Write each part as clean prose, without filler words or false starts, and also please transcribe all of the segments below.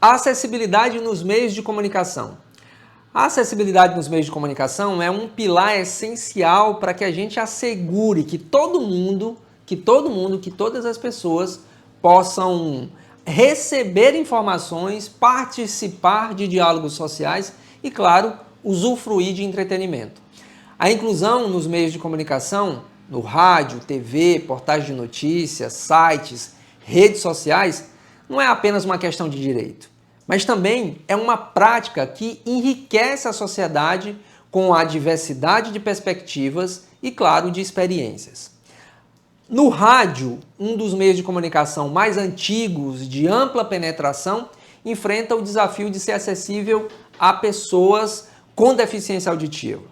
A acessibilidade nos meios de comunicação. A acessibilidade nos meios de comunicação é um pilar essencial para que a gente assegure que todas as pessoas possam receber informações, participar de diálogos sociais e, claro, usufruir de entretenimento. A inclusão nos meios de comunicação, no rádio, TV, portais de notícias, sites, redes sociais, não é apenas uma questão de direito, mas também é uma prática que enriquece a sociedade com a diversidade de perspectivas e, claro, de experiências. No rádio, um dos meios de comunicação mais antigos, de ampla penetração, enfrenta o desafio de ser acessível a pessoas com deficiência auditiva.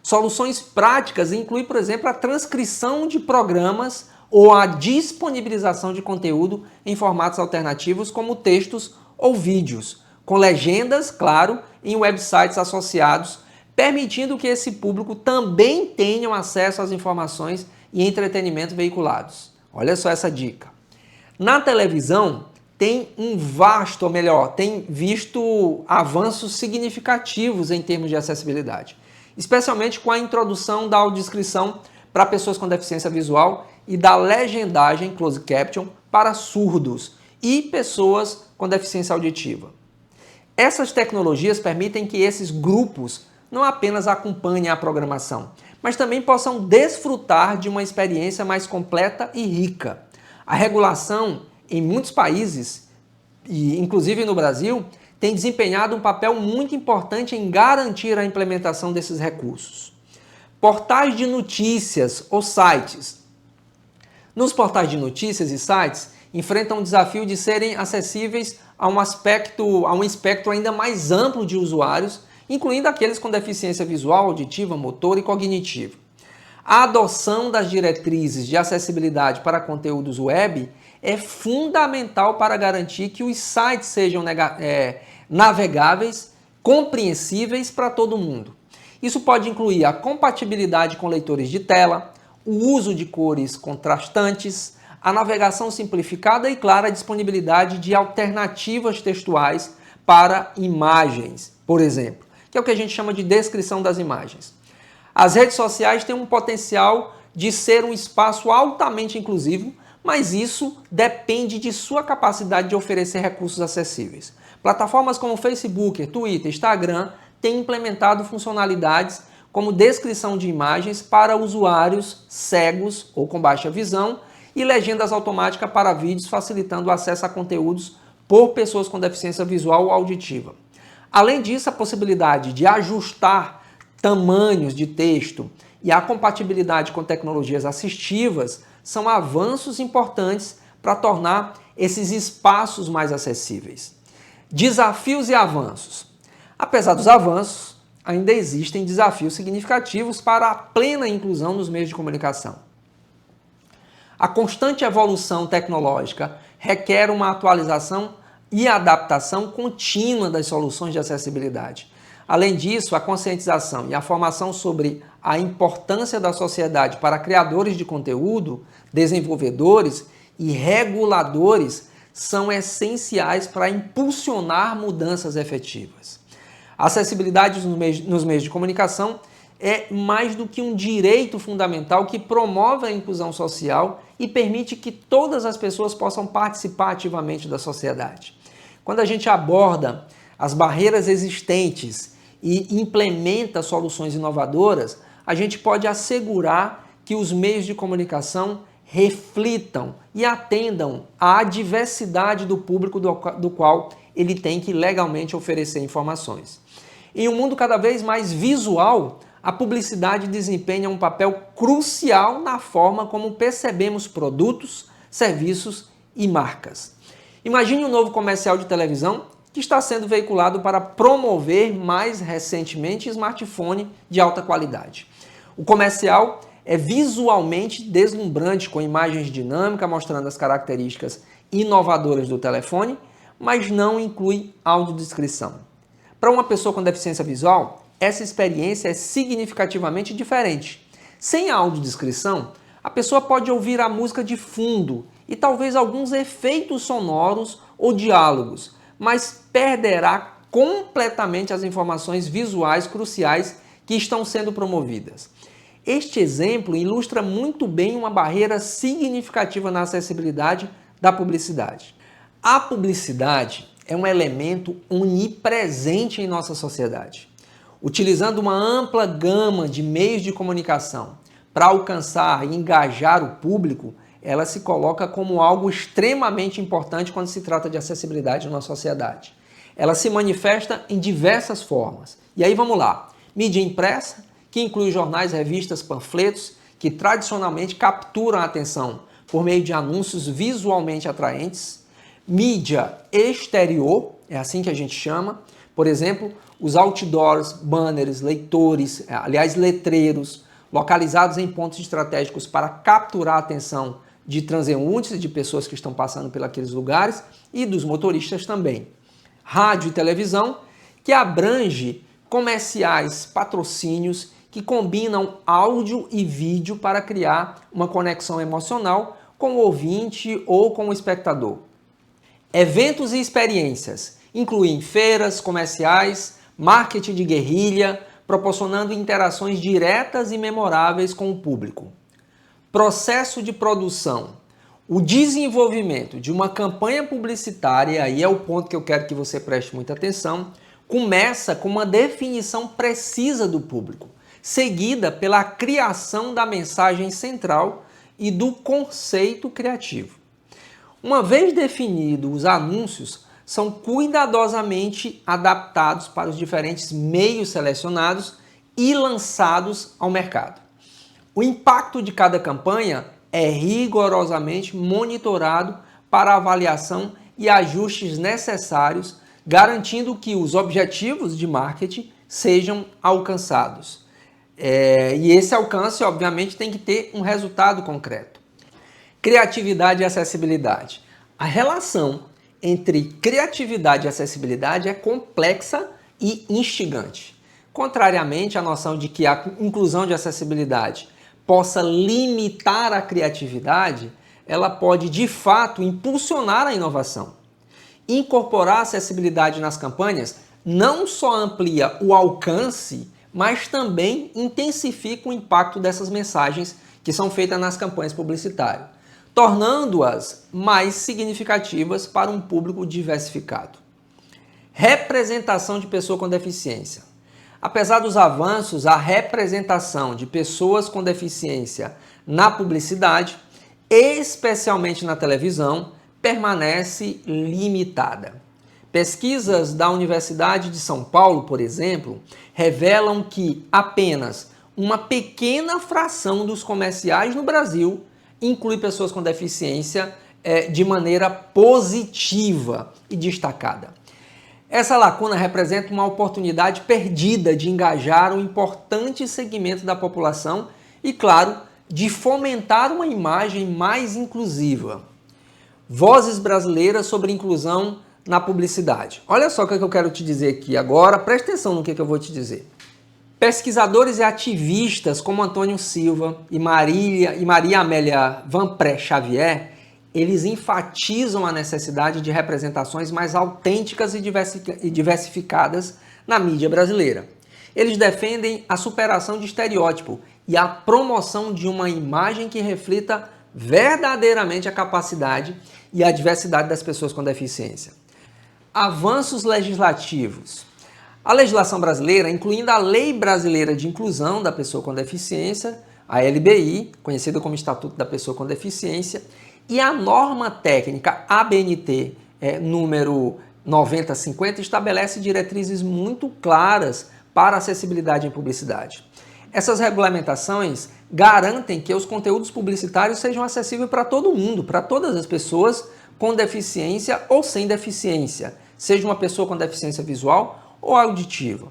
Soluções práticas incluem, por exemplo, a transcrição de programas ou a disponibilização de conteúdo em formatos alternativos como textos ou vídeos, com legendas, claro, em websites associados, permitindo que esse público também tenha acesso às informações e entretenimento veiculados. Olha só essa dica. Na televisão, tem visto avanços significativos em termos de acessibilidade, especialmente com a introdução da audiodescrição para pessoas com deficiência visual e da legendagem closed caption para surdos e pessoas com deficiência auditiva. Essas tecnologias permitem que esses grupos não apenas acompanhem a programação, mas também possam desfrutar de uma experiência mais completa e rica. A regulação em muitos países, e inclusive no Brasil, tem desempenhado um papel muito importante em garantir a implementação desses recursos. Portais de notícias ou sites. Nos portais de notícias e sites, enfrentam o desafio de serem acessíveis a um espectro ainda mais amplo de usuários, incluindo aqueles com deficiência visual, auditiva, motora e cognitiva. A adoção das diretrizes de acessibilidade para conteúdos web é fundamental para garantir que os sites sejam navegáveis, compreensíveis para todo mundo. Isso pode incluir a compatibilidade com leitores de tela, o uso de cores contrastantes, a navegação simplificada e, claro, a disponibilidade de alternativas textuais para imagens, por exemplo, que é o que a gente chama de descrição das imagens. As redes sociais têm um potencial de ser um espaço altamente inclusivo, mas isso depende de sua capacidade de oferecer recursos acessíveis. Plataformas como Facebook, Twitter, Instagram têm implementado funcionalidades como descrição de imagens para usuários cegos ou com baixa visão e legendas automáticas para vídeos, facilitando o acesso a conteúdos por pessoas com deficiência visual ou auditiva. Além disso, a possibilidade de ajustar tamanhos de texto e a compatibilidade com tecnologias assistivas são avanços importantes para tornar esses espaços mais acessíveis. Desafios e avanços. Apesar dos avanços, ainda existem desafios significativos para a plena inclusão nos meios de comunicação. A constante evolução tecnológica requer uma atualização e adaptação contínua das soluções de acessibilidade. Além disso, a conscientização e a formação sobre a importância da sociedade para criadores de conteúdo, desenvolvedores e reguladores são essenciais para impulsionar mudanças efetivas. A acessibilidade nos meios de comunicação é mais do que um direito fundamental que promove a inclusão social e permite que todas as pessoas possam participar ativamente da sociedade. Quando a gente aborda as barreiras existentes e implementa soluções inovadoras, a gente pode assegurar que os meios de comunicação reflitam e atendam à diversidade do público do qual ele tem que legalmente oferecer informações. Em um mundo cada vez mais visual, a publicidade desempenha um papel crucial na forma como percebemos produtos, serviços e marcas. Imagine um novo comercial de televisão que está sendo veiculado para promover mais recentemente smartphone de alta qualidade. O comercial é visualmente deslumbrante, com imagens dinâmicas mostrando as características inovadoras do telefone, mas não inclui audiodescrição. Para uma pessoa com deficiência visual, essa experiência é significativamente diferente. Sem a audiodescrição, a pessoa pode ouvir a música de fundo e talvez alguns efeitos sonoros ou diálogos, mas perderá completamente as informações visuais cruciais que estão sendo promovidas. Este exemplo ilustra muito bem uma barreira significativa na acessibilidade da publicidade. A publicidade é um elemento onipresente em nossa sociedade. Utilizando uma ampla gama de meios de comunicação para alcançar e engajar o público, ela se coloca como algo extremamente importante quando se trata de acessibilidade na sociedade. Ela se manifesta em diversas formas. E aí vamos lá. Mídia impressa, que inclui jornais, revistas, panfletos, que tradicionalmente capturam a atenção por meio de anúncios visualmente atraentes. Mídia exterior, é assim que a gente chama. Por exemplo, os outdoors, banners, letreiros, localizados em pontos estratégicos para capturar a atenção de transeuntes e de pessoas que estão passando por aqueles lugares e dos motoristas também. Rádio e televisão, que abrange comerciais, patrocínios que combinam áudio e vídeo para criar uma conexão emocional com o ouvinte ou com o espectador. Eventos e experiências incluem feiras, comerciais, marketing de guerrilha, proporcionando interações diretas e memoráveis com o público. Processo de produção. O desenvolvimento de uma campanha publicitária, aí é o ponto que eu quero que você preste muita atenção, começa com uma definição precisa do público, seguida pela criação da mensagem central e do conceito criativo. Uma vez definidos, os anúncios são cuidadosamente adaptados para os diferentes meios selecionados e lançados ao mercado. O impacto de cada campanha é rigorosamente monitorado para avaliação e ajustes necessários, garantindo que os objetivos de marketing sejam alcançados. E esse alcance, obviamente, tem que ter um resultado concreto. Criatividade e acessibilidade. A relação entre criatividade e acessibilidade é complexa e instigante. Contrariamente à noção de que a inclusão de acessibilidade possa limitar a criatividade, ela pode, de fato, impulsionar a inovação. Incorporar a acessibilidade nas campanhas não só amplia o alcance, mas também intensifica o impacto dessas mensagens que são feitas nas campanhas publicitárias, tornando-as mais significativas para um público diversificado. Representação de pessoa com deficiência. Apesar dos avanços, a representação de pessoas com deficiência na publicidade, especialmente na televisão, permanece limitada. Pesquisas da Universidade de São Paulo, por exemplo, revelam que apenas uma pequena fração dos comerciais no Brasil inclui pessoas com deficiência de maneira positiva e destacada. Essa lacuna representa uma oportunidade perdida de engajar um importante segmento da população e, claro, de fomentar uma imagem mais inclusiva. Vozes brasileiras sobre inclusão na publicidade. Olha só o que eu quero te dizer aqui agora, presta atenção no que eu vou te dizer. Pesquisadores e ativistas como Antônio Silva e Maria Amélia Van Pré Xavier, eles enfatizam a necessidade de representações mais autênticas e diversificadas na mídia brasileira. Eles defendem a superação de estereótipo e a promoção de uma imagem que reflita verdadeiramente a capacidade e a diversidade das pessoas com deficiência. Avanços legislativos. A legislação brasileira, incluindo a Lei Brasileira de Inclusão da Pessoa com Deficiência, a LBI, conhecida como Estatuto da Pessoa com Deficiência, e a norma técnica ABNT número 9050 estabelece diretrizes muito claras para a acessibilidade em publicidade. Essas regulamentações garantem que os conteúdos publicitários sejam acessíveis para todo mundo, para todas as pessoas com deficiência ou sem deficiência, seja uma pessoa com deficiência visual ou auditiva.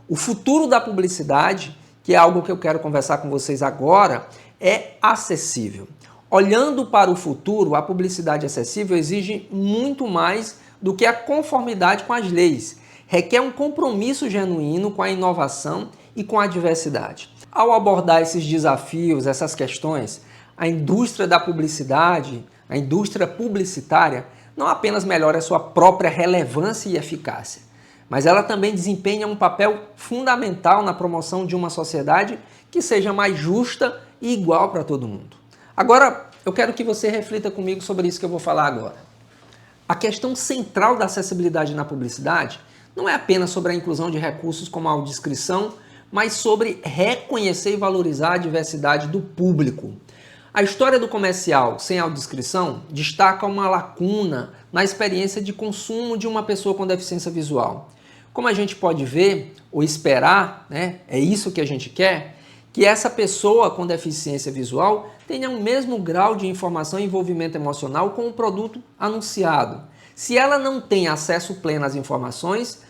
O futuro da publicidade, que é algo que eu quero conversar com vocês agora, é acessível. Olhando para o futuro, a publicidade acessível exige muito mais do que a conformidade com as leis. Requer um compromisso genuíno com a inovação e com a diversidade. Ao abordar esses desafios, essas questões, a indústria da publicidade, a indústria publicitária, não apenas melhora a sua própria relevância e eficácia, mas ela também desempenha um papel fundamental na promoção de uma sociedade que seja mais justa e igual para todo mundo. Agora, eu quero que você reflita comigo sobre isso que eu vou falar agora. A questão central da acessibilidade na publicidade não é apenas sobre a inclusão de recursos como a audiodescrição, mas sobre reconhecer e valorizar a diversidade do público. A história do comercial sem audiodescrição destaca uma lacuna na experiência de consumo de uma pessoa com deficiência visual. Como a gente pode ver ou esperar, é isso que a gente quer, que essa pessoa com deficiência visual tenha o mesmo grau de informação e envolvimento emocional com o produto anunciado. Se ela não tem acesso pleno às informações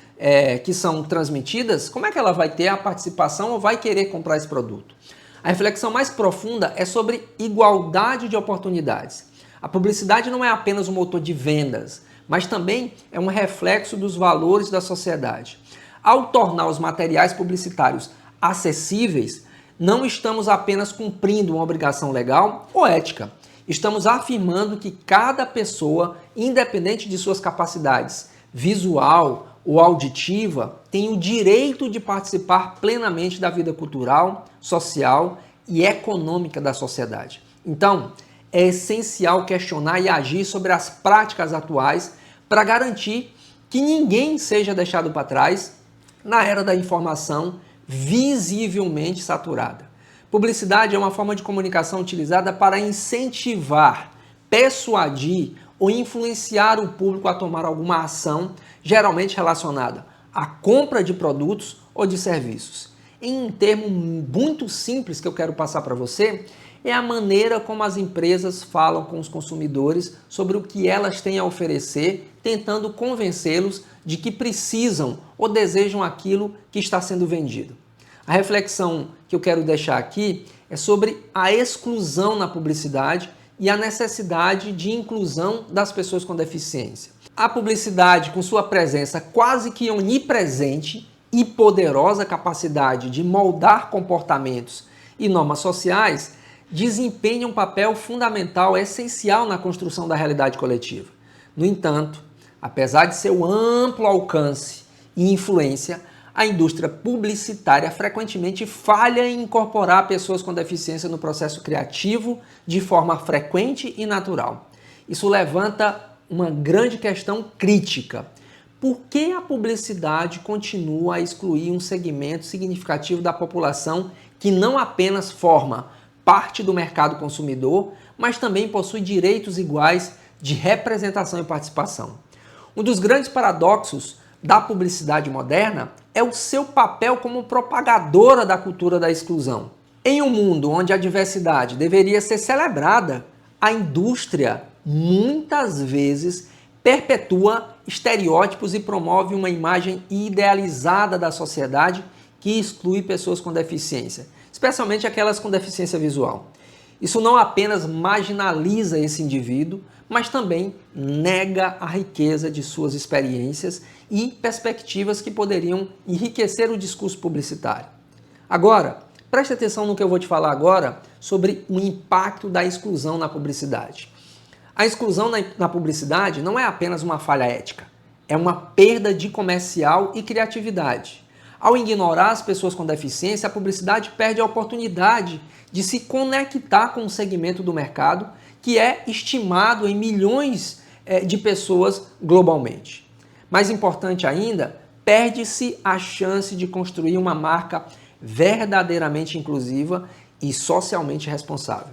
que são transmitidas, como é que ela vai ter a participação ou vai querer comprar esse produto? A reflexão mais profunda é sobre igualdade de oportunidades. A publicidade não é apenas um motor de vendas, mas também é um reflexo dos valores da sociedade. Ao tornar os materiais publicitários acessíveis, não estamos apenas cumprindo uma obrigação legal ou ética. Estamos afirmando que cada pessoa, independente de suas capacidades visual ou auditiva, tem o direito de participar plenamente da vida cultural, social e econômica da sociedade. Então, é essencial questionar e agir sobre as práticas atuais para garantir que ninguém seja deixado para trás na era da informação visivelmente saturada. Publicidade é uma forma de comunicação utilizada para incentivar, persuadir ou influenciar o público a tomar alguma ação, geralmente relacionada à compra de produtos ou de serviços. Em um termo muito simples que eu quero passar para você, é a maneira como as empresas falam com os consumidores sobre o que elas têm a oferecer, tentando convencê-los de que precisam ou desejam aquilo que está sendo vendido. A reflexão que eu quero deixar aqui é sobre a exclusão na publicidade e a necessidade de inclusão das pessoas com deficiência. A publicidade, com sua presença quase que onipresente e poderosa capacidade de moldar comportamentos e normas sociais, desempenha um papel fundamental, essencial na construção da realidade coletiva. No entanto, apesar de seu amplo alcance e influência, a indústria publicitária frequentemente falha em incorporar pessoas com deficiência no processo criativo de forma frequente e natural. Isso levanta uma grande questão crítica. Por que a publicidade continua a excluir um segmento significativo da população que não apenas forma parte do mercado consumidor, mas também possui direitos iguais de representação e participação? Um dos grandes paradoxos da publicidade moderna é o seu papel como propagadora da cultura da exclusão. Em um mundo onde a diversidade deveria ser celebrada, a indústria muitas vezes perpetua estereótipos e promove uma imagem idealizada da sociedade que exclui pessoas com deficiência, especialmente aquelas com deficiência visual. Isso não apenas marginaliza esse indivíduo, mas também nega a riqueza de suas experiências e perspectivas que poderiam enriquecer o discurso publicitário. Agora, preste atenção no que eu vou te falar agora sobre o impacto da exclusão na publicidade. A exclusão na publicidade não é apenas uma falha ética, é uma perda de comercial e criatividade. Ao ignorar as pessoas com deficiência, a publicidade perde a oportunidade de se conectar com um segmento do mercado que é estimado em milhões de pessoas globalmente. Mais importante ainda, perde-se a chance de construir uma marca verdadeiramente inclusiva e socialmente responsável.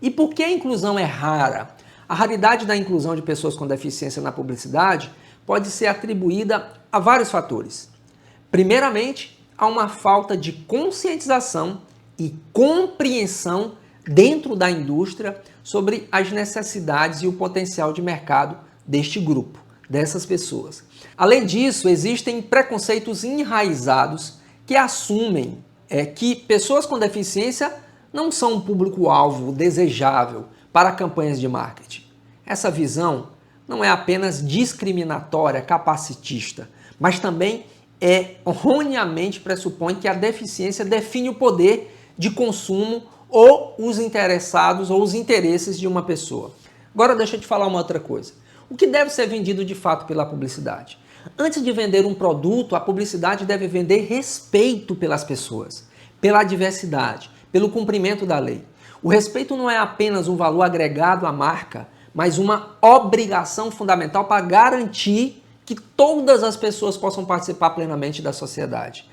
E por que a inclusão é rara? A raridade da inclusão de pessoas com deficiência na publicidade pode ser atribuída a vários fatores. Primeiramente, há uma falta de conscientização e compreensão dentro da indústria sobre as necessidades e o potencial de mercado deste grupo, dessas pessoas. Além disso, existem preconceitos enraizados que assumem que pessoas com deficiência não são um público-alvo desejável para campanhas de marketing. Essa visão não é apenas discriminatória, capacitista, mas também erroneamente pressupõe que a deficiência define o poder de consumo ou os interessados ou os interesses de uma pessoa. Agora deixa eu te falar uma outra coisa. O que deve ser vendido de fato pela publicidade? Antes de vender um produto, a publicidade deve vender respeito pelas pessoas, pela diversidade, pelo cumprimento da lei. O respeito não é apenas um valor agregado à marca, mas uma obrigação fundamental para garantir que todas as pessoas possam participar plenamente da sociedade.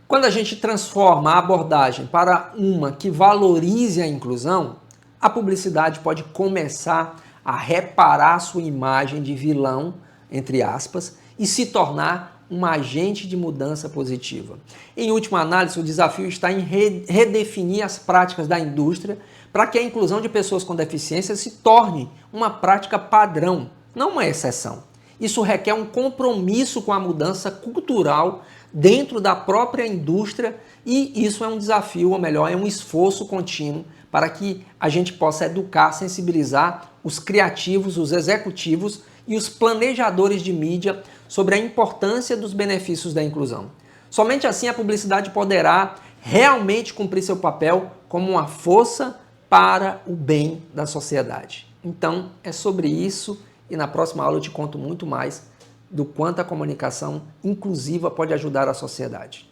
Quando a gente transforma a abordagem para uma que valorize a inclusão, a publicidade pode começar a reparar sua imagem de vilão, entre aspas, e se tornar um agente de mudança positiva. Em última análise, o desafio está em redefinir as práticas da indústria para que a inclusão de pessoas com deficiência se torne uma prática padrão, não uma exceção. Isso requer um compromisso com a mudança cultural dentro da própria indústria e isso é um desafio, ou melhor, é um esforço contínuo para que a gente possa educar, sensibilizar os criativos, os executivos e os planejadores de mídia sobre a importância dos benefícios da inclusão. Somente assim a publicidade poderá realmente cumprir seu papel como uma força para o bem da sociedade. Então, é sobre isso e na próxima aula eu te conto muito mais do quanto a comunicação inclusiva pode ajudar a sociedade.